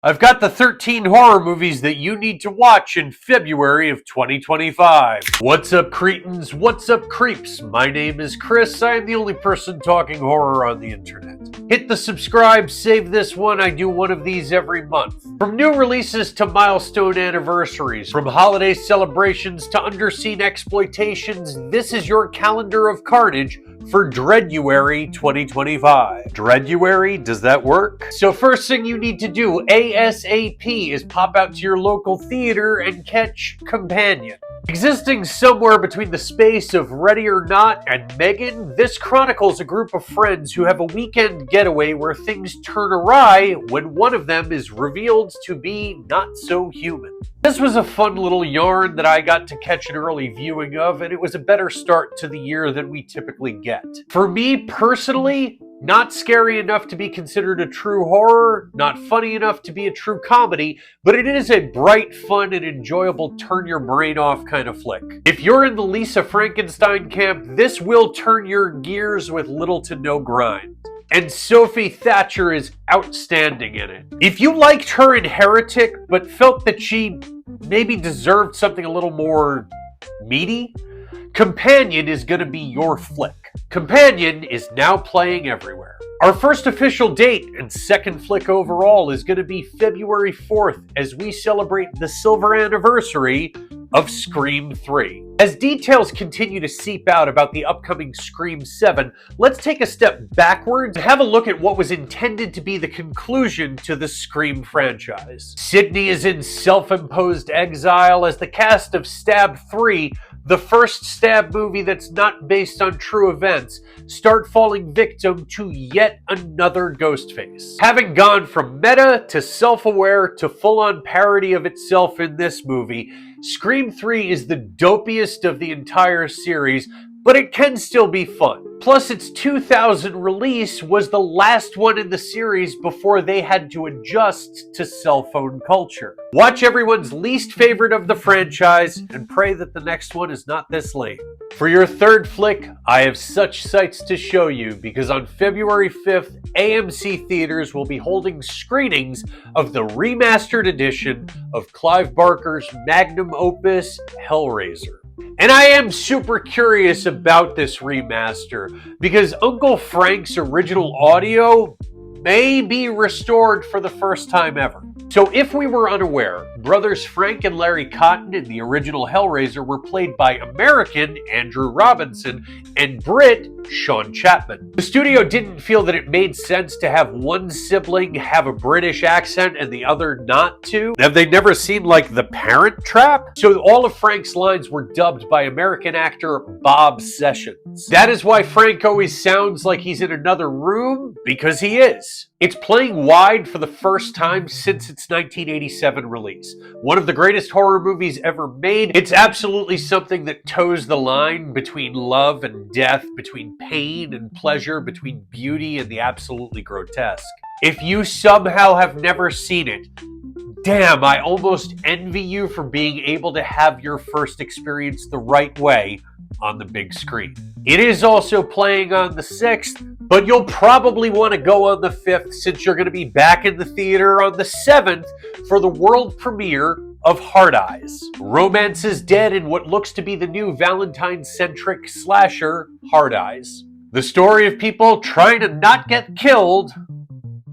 I've got the 13 horror movies that you need to watch in February of 2025. What's up, cretins? What's up, creeps? My name is Chris. I am the only person talking horror on the internet. Hit the subscribe, save this one. I do one of these every month. From new releases to milestone anniversaries, from holiday celebrations to underseen exploitations, this is your calendar of carnage for Dreaduary 2025. Dreaduary, does that work? So first thing you need to do ASAP is pop out to your local theater and catch Companion. Existing somewhere between the space of Ready or Not and Megan, this chronicles a group of friends who have a weekend getaway where things turn awry when one of them is revealed to be not so human. This was a fun little yarn that I got to catch an early viewing of, and it was a better start to the year than we typically get. For me personally, not scary enough to be considered a true horror, not funny enough to be a true comedy, but it is a bright, fun, and enjoyable turn-your-brain-off kind of flick. If you're in the Lisa Frankenstein camp, this will turn your gears with little to no grind. And Sophie Thatcher is outstanding in it. If you liked her in Heretic, but felt that she maybe deserved something a little more meaty, Companion is going to be your flick. Companion is now playing everywhere. Our first official date and second flick overall is going to be February 4th as we celebrate the silver anniversary of Scream 3. As details continue to seep out about the upcoming Scream 7, let's take a step backwards and have a look at what was intended to be the conclusion to the Scream franchise. Sydney is in self-imposed exile as the cast of Stab 3, the first Stab movie that's not based on true events, start falling victim to yet another Ghostface. Having gone from meta to self-aware to full-on parody of itself in this movie, Scream 3 is the dopiest of the entire series, but it can still be fun. Plus, its 2000 release was the last one in the series before they had to adjust to cell phone culture. Watch everyone's least favorite of the franchise and pray that the next one is not this lame. For your third flick, I have such sights to show you because on February 5th, AMC Theaters will be holding screenings of the remastered edition of Clive Barker's magnum opus, Hellraiser. And I am super curious about this remaster because Uncle Frank's original audio may be restored for the first time ever. So if we were unaware, brothers Frank and Larry Cotton in the original Hellraiser were played by American Andrew Robinson and Brit Sean Chapman. The studio didn't feel that it made sense to have one sibling have a British accent and the other not to. Have they never seen like The Parent Trap? So all of Frank's lines were dubbed by American actor Bob Sessions. That is why Frank always sounds like he's in another room, because he is. It's playing wide for the first time since its 1987 release. One of the greatest horror movies ever made. It's absolutely something that toes the line between love and death, between pain and pleasure, between beauty and the absolutely grotesque. If you somehow have never seen it, damn, I almost envy you for being able to have your first experience the right way on the big screen. It is also playing on the 6th, but you'll probably want to go on the 5th since you're going to be back in the theater on the 7th for the world premiere of Hard Eyes. Romance is dead in what looks to be the new Valentine-centric slasher, Hard Eyes. The story of people trying to not get killed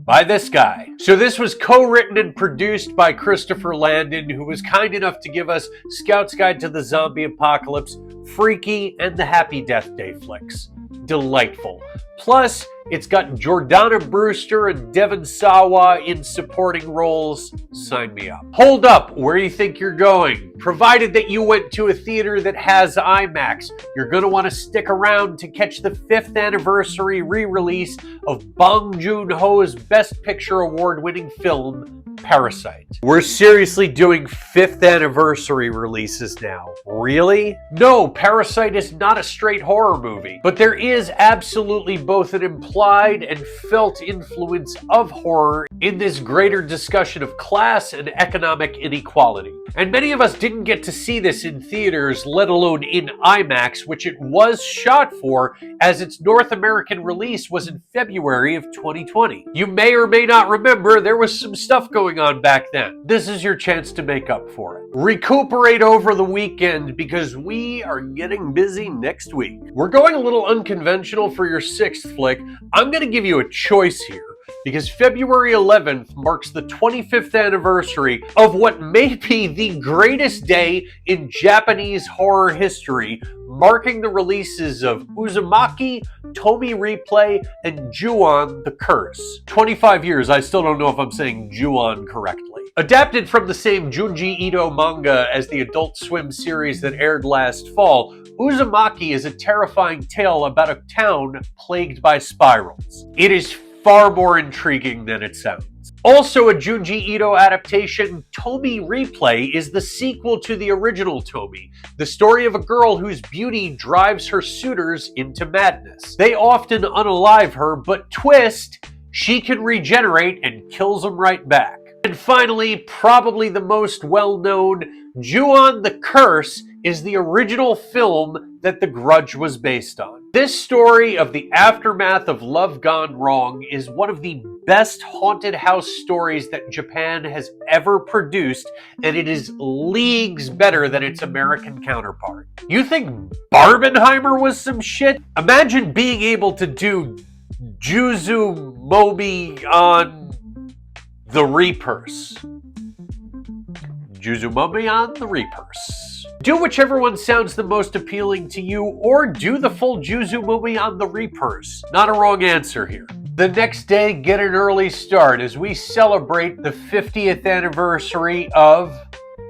by this guy. So this was co-written and produced by Christopher Landon, who was kind enough to give us Scout's Guide to the Zombie Apocalypse, Freaky, and the Happy Death Day flicks. Delightful. Plus, it's got Jordana Brewster and Devon Sawa in supporting roles. Sign me up. Hold up, where do you think you're going? Provided that you went to a theater that has IMAX, you're going to want to stick around to catch the 5th anniversary re-release of Bong Joon-ho's Best Picture award-winning film, Parasite. We're seriously doing 5th anniversary releases now. Really? No, Parasite is not a straight horror movie, but there is absolutely both an implied and felt influence of horror in this greater discussion of class and economic inequality. And many of us didn't get to see this in theaters, let alone in IMAX, which it was shot for, as its North American release was in February of 2020. You may or may not remember there was some stuff going going on back then. This is your chance to make up for it. Recuperate over the weekend because we are getting busy next week. We're going a little unconventional for your sixth flick. I'm going to give you a choice here, because February 11th marks the 25th anniversary of what may be the greatest day in Japanese horror history, marking the releases of Uzumaki, Tomi Replay, and Ju-On the Curse. 25 years, I still don't know if I'm saying Ju-On correctly. Adapted from the same Junji Ito manga as the Adult Swim series that aired last fall, Uzumaki is a terrifying tale about a town plagued by spirals. It is far more intriguing than it sounds. Also a Junji Ito adaptation, Tomi Replay is the sequel to the original Tomi, the story of a girl whose beauty drives her suitors into madness. They often unalive her, but twist, she can regenerate and kills them right back. And finally, probably the most well-known, Ju-On the Curse is the original film that The Grudge was based on. This story of the aftermath of love gone wrong is one of the best haunted house stories that Japan has ever produced, and it is leagues better than its American counterpart. You think Barbenheimer was some shit? Imagine being able to do Juzu Mobi on the Reapers. Juzumomi on the Reapers. Do whichever one sounds the most appealing to you, or do the full Juzumomi on the Reapers. Not a wrong answer here. The next day, get an early start as we celebrate the 50th anniversary of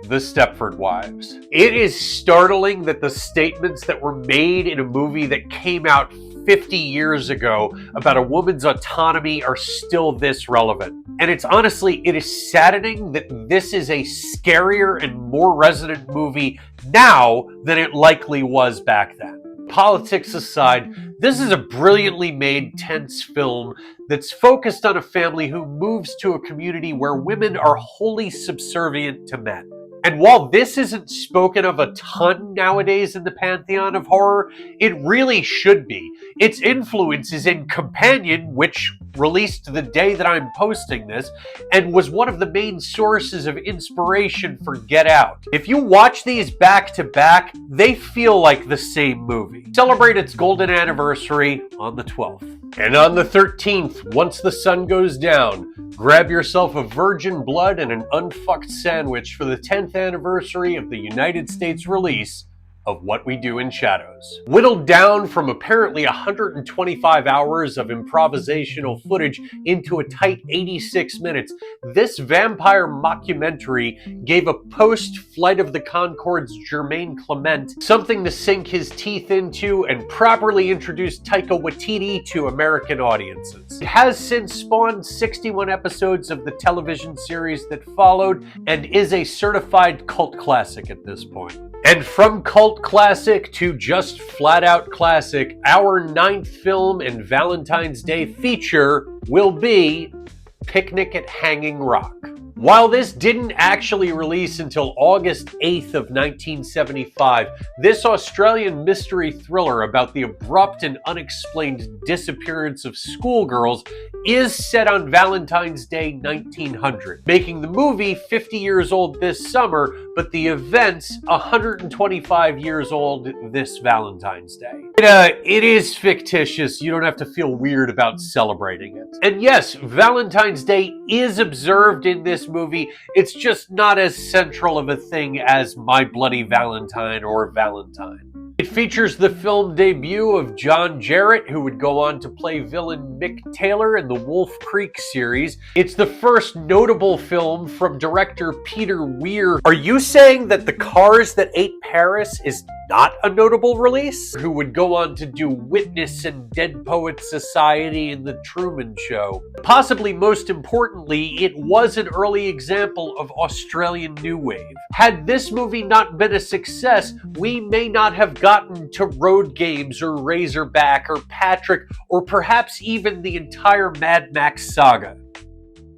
The Stepford Wives. It is startling that the statements that were made in a movie that came out 50 years ago about a woman's autonomy are still this relevant. And it is saddening that this is a scarier and more resonant movie now than it likely was back then. Politics aside, this is a brilliantly made, tense film that's focused on a family who moves to a community where women are wholly subservient to men. And while this isn't spoken of a ton nowadays in the pantheon of horror, it really should be. Its influence is in Companion, which released the day that I'm posting this, and was one of the main sources of inspiration for Get Out. If you watch these back to back, they feel like the same movie. Celebrate its golden anniversary on the 12th. And on the 13th, once the sun goes down, grab yourself a virgin blood and an unfucked sandwich for the 10th anniversary of the United States release of What We Do in Shadows. Whittled down from apparently 125 hours of improvisational footage into a tight 86 minutes, this vampire mockumentary gave a post-Flight of the Conchords Jermaine Clement something to sink his teeth into and properly introduce Taika Waititi to American audiences. It has since spawned 61 episodes of the television series that followed and is a certified cult classic at this point. And from cult classic to just flat out classic, our 9th film and Valentine's Day feature will be Picnic at Hanging Rock. While this didn't actually release until August 8th of 1975, this Australian mystery thriller about the abrupt and unexplained disappearance of schoolgirls is set on Valentine's Day 1900, making the movie 50 years old this summer, but the events 125 years old this Valentine's Day. It is fictitious. You don't have to feel weird about celebrating it. And yes, Valentine's Day is observed in this movie. It's just not as central of a thing as My Bloody Valentine or Valentine. It features the film debut of John Jarratt, who would go on to play villain Mick Taylor in the Wolf Creek series. It's the first notable film from director Peter Weir. Are you saying that The Cars That Ate Paris is not a notable release? Who would go on to do Witness and Dead Poets Society and The Truman Show. Possibly most importantly, it was an early example of Australian New Wave. Had this movie not been a success, we may not have gotten to Road Games or Razorback or Patrick or perhaps even the entire Mad Max saga.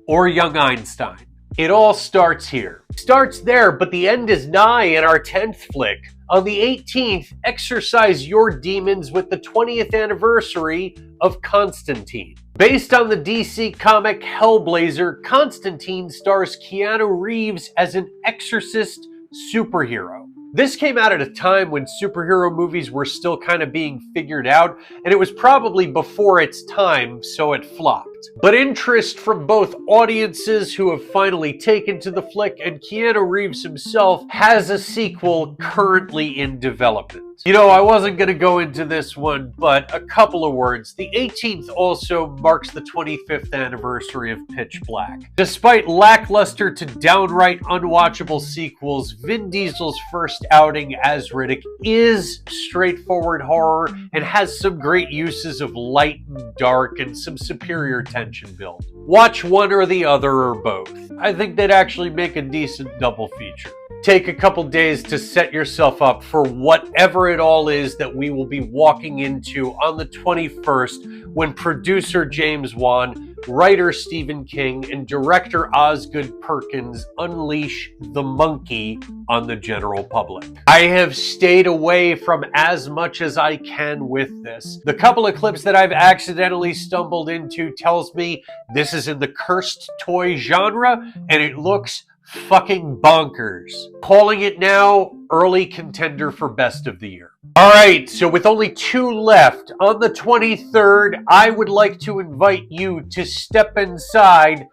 Or Young Einstein. It all starts here. Starts there, but the end is nigh in our 10th flick. On the 18th, exorcise your demons with the 20th anniversary of Constantine. Based on the DC comic Hellblazer, Constantine stars Keanu Reeves as an exorcist superhero. This came out at a time when superhero movies were still kind of being figured out, and it was probably before its time, so it flopped. But interest from both audiences who have finally taken to the flick and Keanu Reeves himself has a sequel currently in development. You know, I wasn't going to go into this one, but a couple of words. The 18th also marks the 25th anniversary of Pitch Black. Despite lackluster to downright unwatchable sequels, Vin Diesel's first outing as Riddick is straightforward horror and has some great uses of light and dark and some superior tension build. Watch one or the other or both. I think they'd actually make a decent double feature. Take a couple days to set yourself up for whatever it all is that we will be walking into on the 21st when producer James Wan, writer Stephen King, and director Osgood Perkins unleash the monkey on the general public. I have stayed away from as much as I can with this. The couple of clips that I've accidentally stumbled into tells me this is in the cursed toy genre, and it looks fucking bonkers. Calling it now, early contender for best of the year. Alright, so with only 2 left, on the 23rd, I would like to invite you to step inside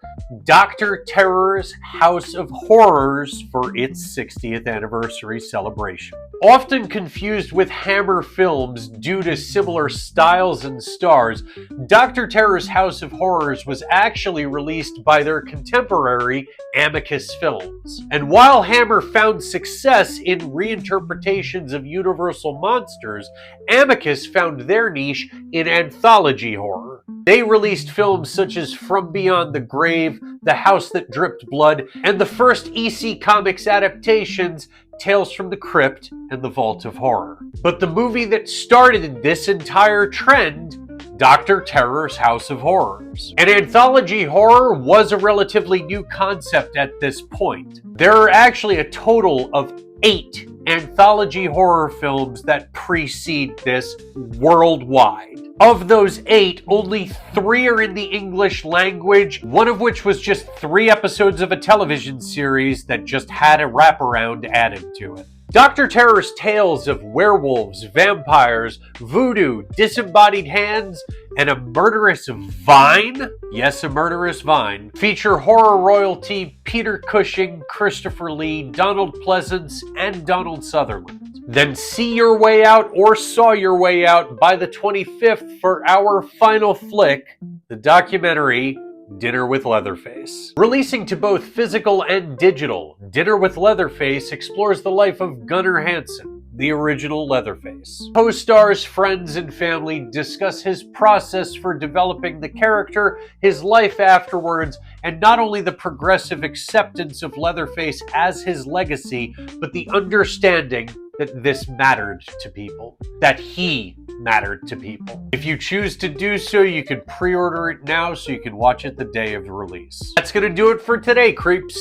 Dr. Terror's House of Horrors for its 60th anniversary celebration. Often confused with Hammer Films due to similar styles and stars, Dr. Terror's House of Horrors was actually released by their contemporary Amicus Films. And while Hammer found success in reinterpretations of Universal monsters, Amicus found their niche in anthology horror. They released films such as From Beyond the Grave, The House That Dripped Blood, and the first EC Comics adaptations, Tales from the Crypt and The Vault of Horror. But the movie that started this entire trend, Dr. Terror's House of Horrors. And anthology horror was a relatively new concept at this point. There are actually a total of 8 anthology horror films that precede this worldwide. Of those 8, only 3 are in the English language, one of which was just 3 episodes of a television series that just had a wraparound added to it. Dr. Terror's tales of werewolves, vampires, voodoo, disembodied hands, and a murderous vine, yes, a murderous vine, feature horror royalty Peter Cushing, Christopher Lee, Donald Pleasance, and Donald Sutherland. Then see your way out or saw your way out by the 25th for our final flick, the documentary Dinner with Leatherface. Releasing to both physical and digital, Dinner with Leatherface explores the life of Gunnar Hansen, the original Leatherface. Co-stars, friends, and family discuss his process for developing the character, his life afterwards, and not only the progressive acceptance of Leatherface as his legacy, but the understanding that this mattered to people, that he mattered to people. If you choose to do so, you can pre-order it now so you can watch it the day of the release. That's gonna do it for today, creeps.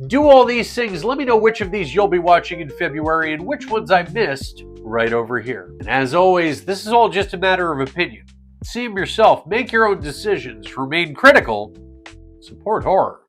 Do all these things. Let me know which of these you'll be watching in February and which ones I missed right over here. And as always, this is all just a matter of opinion. See them yourself, make your own decisions, remain critical, support horror.